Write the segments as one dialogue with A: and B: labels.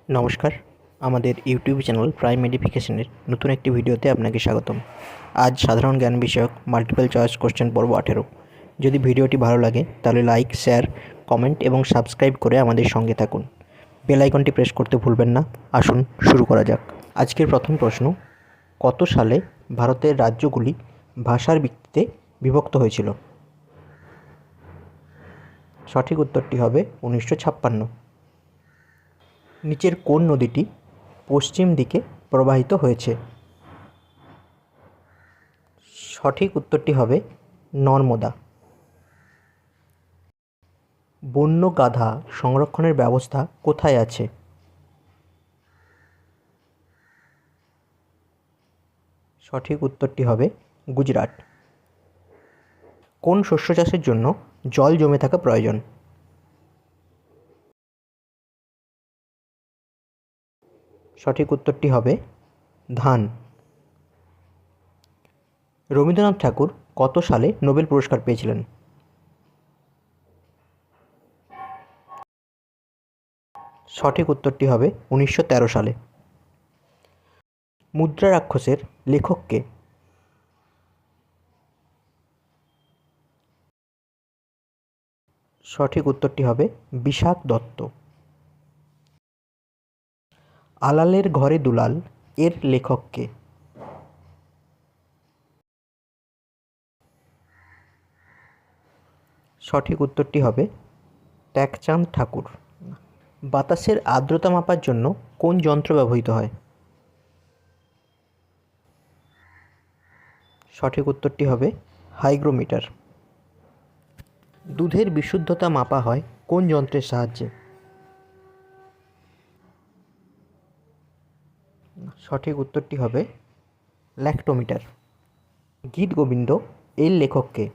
A: নমস্কার, আমাদের YouTube channel prime এডুকেশনের নতুন একটি ভিডিওতে আপনাকে স্বাগতম। আজ সাধারণ জ্ঞান বিষয়ক মাল্টিপল চয়েস কোশ্চেন পর্ব 18। যদি ভিডিওটি ভালো লাগে তাহলে লাইক, শেয়ার, কমেন্ট এবং সাবস্ক্রাইব করে আমাদের সঙ্গে থাকুন। বেল আইকনটি প্রেস করতে ভুলবেন না। আসুন শুরু করা যাক। আজকের প্রথম প্রশ্ন, কত সালে ভারতের রাজ্যগুলি ভাষার ভিত্তিতে বিভক্ত হয়েছিল? সঠিক উত্তরটি হবে 1956। নিচের কোন নদীটি পশ্চিম দিকে প্রবাহিত হয়েছে? সঠিক উত্তরটি হবে নর্মদা। বন্য গাধা সংরক্ষণের ব্যবস্থা কোথায় আছে? সঠিক উত্তরটি হবে গুজরাট। কোন শস্য চাষের জন্য জল জমে থাকা প্রয়োজন? সঠিক উত্তরটি হবে ধান। রবীন্দ্রনাথ ঠাকুর কত সালে নোবেল পুরস্কার পেয়েছিলেন? সঠিক উত্তরটি হবে 1913 সালে। মুদ্রা রাক্ষসের লেখক কে? সঠিক উত্তরটি হবে বিশাখ দত্ত। আলালের ঘরে দুলাল এর লেখক কে? সঠিক উত্তরটি হবে ত্যাগচাঁদ ঠাকুর। বাতাসের আর্দ্রতা মাপার জন্য কোন যন্ত্র ব্যবহৃত হয়? সঠিক উত্তরটি হবে হাইগ্রোমিটার। দুধের বিশুদ্ধতা মাপা হয় কোন যন্ত্রের সাহায্যে? সঠিক উত্তরটি হবে ল্যাক্টোমিটার। গীত গোবিন্দ এর লেখক কে?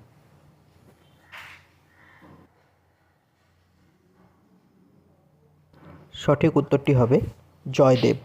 A: সঠিক উত্তরটি হবে জয়দেব।